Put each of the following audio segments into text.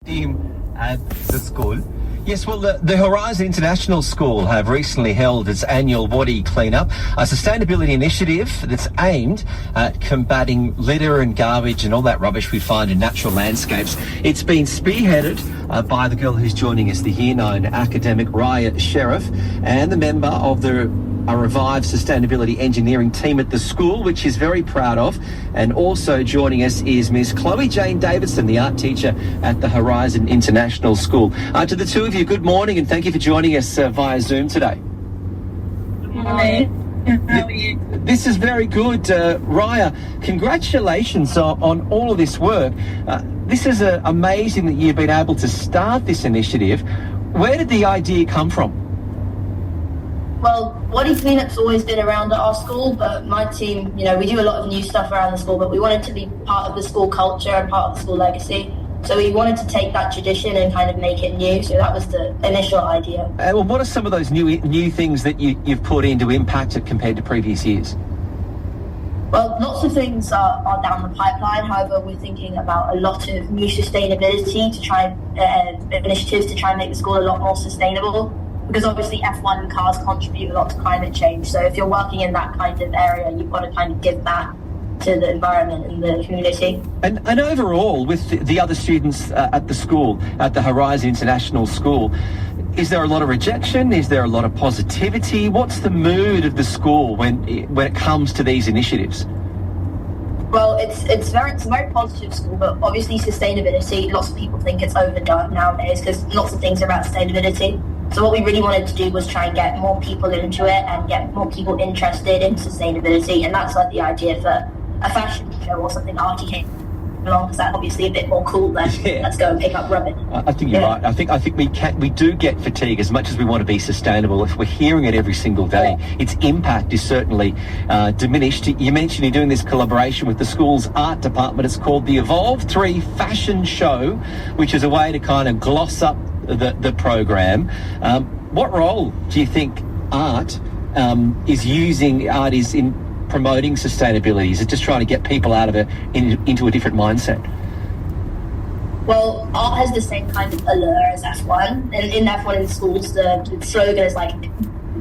team at the school. Yes, well, the Horizon International School have recently held its annual WADI cleanup, a sustainability initiative that's aimed at combating litter and garbage and all that rubbish we find in natural landscapes. It's been spearheaded by the girl who's joining us, the here-known academic Rayya Sheriff, and the member of the Revive Sustainability Engineering team at the school, which she's very proud of. And also joining us is Miss Chloe-Jayne Davidson, the art teacher at the Horizon International School. To the two of you, good morning, and thank you for joining us via Zoom today. Hi, how are you? This is very good. Rayya, congratulations on all of this work. This is amazing that you've been able to start this initiative. Where did the idea come from? Well, WADI cleanup's always been around at our school, but my team, we do a lot of new stuff around the school, but we wanted to be part of the school culture and part of the school legacy. So we wanted to take that tradition and kind of make it new. So that was the initial idea. Well, what are some of those new things that you've put in to impact it compared to previous years? Well, lots of things are down the pipeline. However, we're thinking about a lot of new sustainability to try initiatives to try and make the school a lot more sustainable. Because obviously F1 cars contribute a lot to climate change. So if you're working in that kind of area, you've got to kind of give back to the environment and the community. And overall, with the other students at the school, at the Horizon International School, is there a lot of rejection? Is there a lot of positivity? What's the mood of the school when it comes to these initiatives? Well, it's a very positive school, but obviously sustainability, lots of people think it's overdone nowadays because lots of things are about sustainability. So what we really wanted to do was try and get more people into it and get more people interested in sustainability, and that's like the idea for a fashion show or something arty came along, because that's obviously a bit more cool than let's go and pick up rubbish. I think you're right. I think we do get fatigue as much as we want to be sustainable. If we're hearing it every single day, its impact is certainly diminished. You mentioned you're doing this collaboration with the school's art department. It's called the Evolve 3 Fashion Show, which is a way to kind of gloss up the program. What role do you think art is in promoting sustainability? Is it just trying to get people out of it into a different mindset? Well, art has the same kind of allure as F1. And in F1 in schools, the slogan is like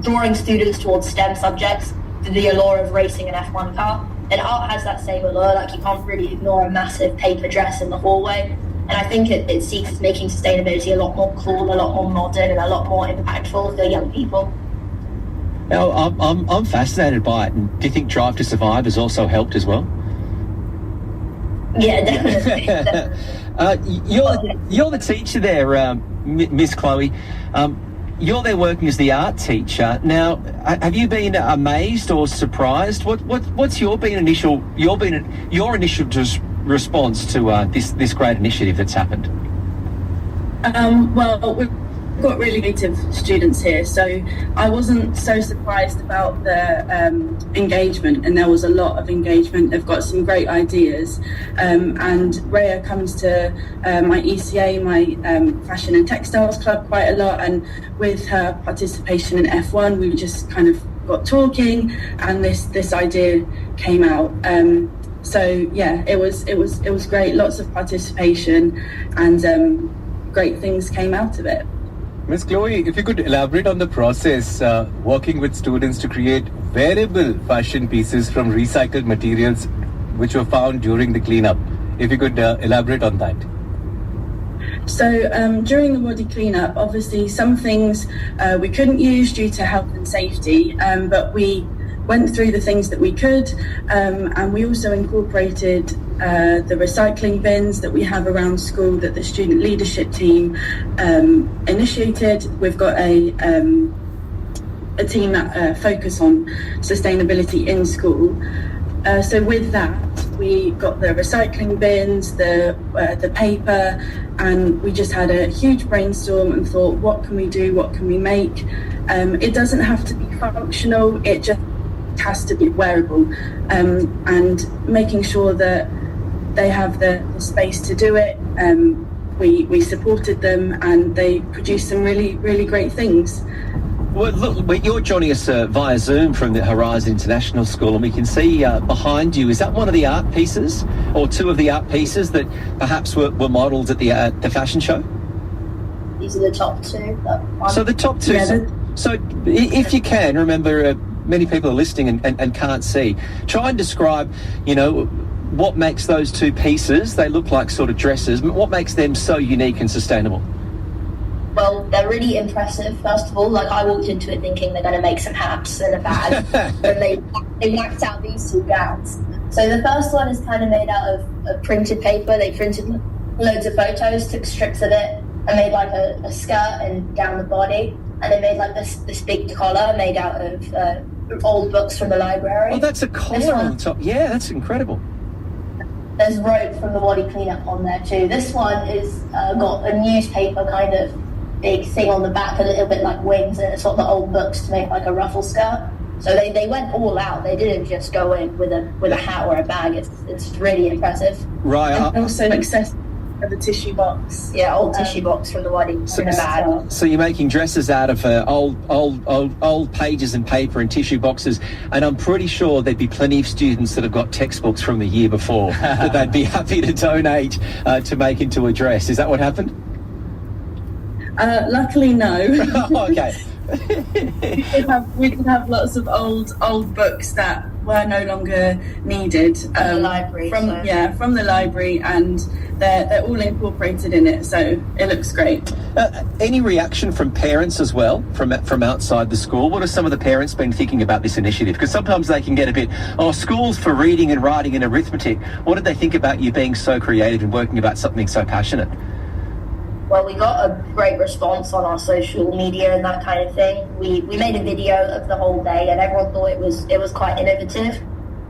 drawing students towards STEM subjects, the allure of racing an F1 car. And art has that same allure, like you can't really ignore a massive paper dress in the hallway. And I think it seeks making sustainability a lot more cool, a lot more modern, and a lot more impactful for young people. Now, I'm fascinated by it. And do you think Drive to Survive has also helped as well? Yeah, definitely. You're the teacher there, Miss Chloe. You're there working as the art teacher. Now, have you been amazed or surprised? What's your initial response to this great initiative that's happened? Well, we've got really creative students here, so I wasn't so surprised about the engagement, and there was a lot of engagement. They've got some great ideas, and Rayya comes to my ECA, my Fashion and Textiles Club, quite a lot, and with her participation in F1, we just kind of got talking, and this idea came out. So yeah, it was great. Lots of participation, and great things came out of it. Ms. Chloe, if you could elaborate on the process working with students to create wearable fashion pieces from recycled materials which were found during the cleanup. If you could elaborate on that. So during the WADI cleanup, obviously some things we couldn't use due to health and safety, but we went through the things that we could, and we also incorporated the recycling bins that we have around school that the student leadership team initiated. We've got a team that focus on sustainability in school. So with that, we got the recycling bins, the paper, and we just had a huge brainstorm and thought, what can we do? What can we make? It doesn't have to be functional. It just has to be wearable, and making sure that they have the space to do it. We supported them, and they produced some really, really great things. Well, look, you're joining us via Zoom from the Horizon International School, and we can see behind you, is that one of the art pieces, or two of the art pieces that perhaps were modelled at the fashion show? These are the top two. So the top two. Yeah, so if you can, remember, many people are listening and can't see. Try and describe, what makes those two pieces, they look like sort of dresses, but what makes them so unique and sustainable? Well, they're really impressive, first of all. Like, I walked into it thinking they're going to make some hats and a bag, and they whacked out these two gowns. So the first one is kind of made out of printed paper. They printed loads of photos, took strips of it, and made like a skirt and down the body. And they made like this big collar made out of old books from the library. Oh, that's a collar on the top. Yeah, that's incredible. There's rope from the WADI cleanup on there too. This one is got a newspaper kind of big thing on the back, a little bit like wings, and it's got the old books to make like a ruffle skirt. So they went all out. They didn't just go in with a hat or a bag. It's really impressive. Right. And also access of the tissue box. Yeah, old tissue box from the WADI in a bag. So you're making dresses out of old pages and paper and tissue boxes, and I'm pretty sure there'd be plenty of students that have got textbooks from the year before that they'd be happy to donate to make into a dress. Is that what happened? Luckily, no. Okay. we did have lots of old books that were no longer needed From the library. From the library, and they're all incorporated in it, so it looks great. Any reaction from parents as well, from outside the school? What have some of the parents been thinking about this initiative? Because sometimes they can get a bit, schools for reading and writing and arithmetic. What did they think about you being so creative and working about something so passionate? Well, we got a great response on our social media and that kind of thing. We made a video of the whole day, and everyone thought it was quite innovative,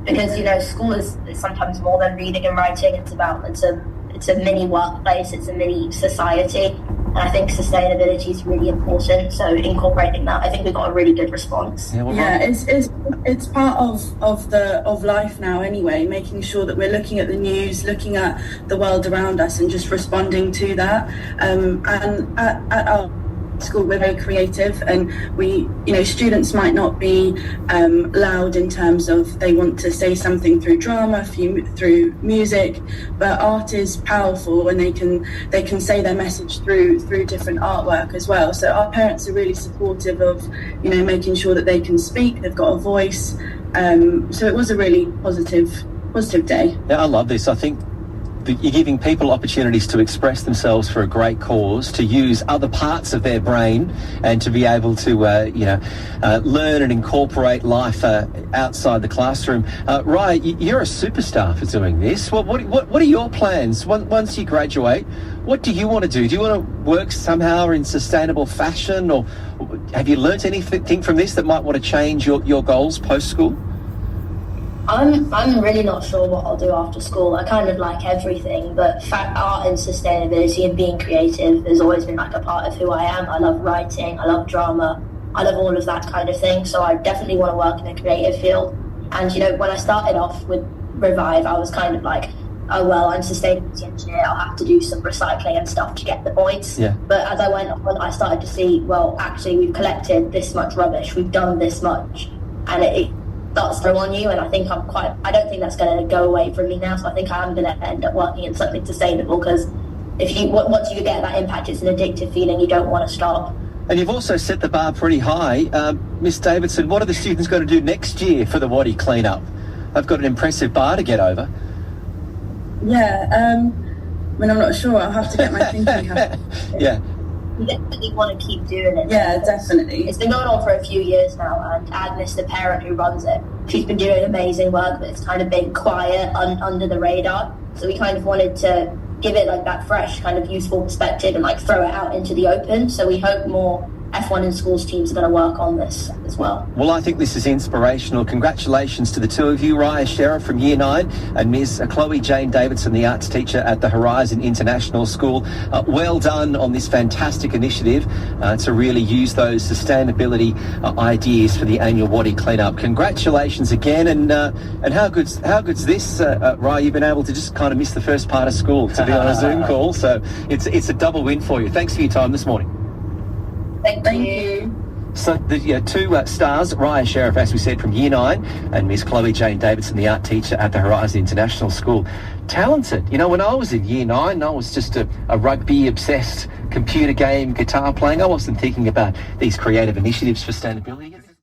because school is sometimes more than reading and writing. It's a mini workplace, it's a mini society, and I think sustainability is really important. So incorporating that, I think we got a really good response. It's part of life now anyway, making sure that we're looking at the news, looking at the world around us, and just responding to that. And at our school, we're very creative, and students might not be loud in terms of they want to say something through drama, through music, but art is powerful, and they can say their message through different artwork as well. So our parents are really supportive of making sure that they can speak, they've got a voice. So it was a really positive day. Yeah, I love this. I think you're giving people opportunities to express themselves for a great cause, to use other parts of their brain, and to be able to, learn and incorporate life outside the classroom. Rayya, you're a superstar for doing this. What are your plans once you graduate? What do you want to do? Do you want to work somehow in sustainable fashion, or have you learnt anything from this that might want to change your goals post-school? I'm really not sure what I'll do after school. I kind of like everything, but art and sustainability and being creative has always been like a part of who I am. I love writing, I love drama, I love all of that kind of thing. So I definitely want to work in a creative field. And when I started off with Revive, I was kind of like, oh well, I'm a sustainability engineer, I'll have to do some recycling and stuff to get the points. Yeah. But as I went on, I started to see, well, actually we've collected this much rubbish, we've done this much, and it starts to on you, and I don't think that's going to go away from me now. So I think I am going to end up working in something sustainable, because once you get that impact, it's an addictive feeling. You don't want to stop. And you've also set the bar pretty high. Miss Davidson, what are the students going to do next year for the WADI cleanup? They've got an impressive bar to get over. Yeah, I'm not sure. I'll have to get my thinking hat. Yeah. We definitely want to keep doing it. Yeah, definitely. It's been going on for a few years now, and Agnes, the parent who runs it, she's been doing amazing work, but it's kind of been quiet under the radar. So we kind of wanted to give it like that fresh, kind of useful perspective and like throw it out into the open. So we hope more F1 in schools teams are going to work on this as well. Well, I think this is inspirational. Congratulations to the two of you, Rayya Sheriff from Year 9 and Ms. Chloe-Jayne Davidson, the arts teacher at the Horizon International School. Well done on this fantastic initiative to really use those sustainability ideas for the annual WADI cleanup. Congratulations again, and how good's this, Rayya? You've been able to just kind of miss the first part of school to be on a Zoom call, so it's a double win for you. Thanks for your time this morning. Thank you. So the two stars, Rayya Sheriff, as we said, from Year 9, and Miss Chloe-Jayne Davidson, the art teacher at the Horizon International School. Talented. You know, when I was in Year 9, I was just a rugby-obsessed, computer game, guitar playing. I wasn't thinking about these creative initiatives for sustainability.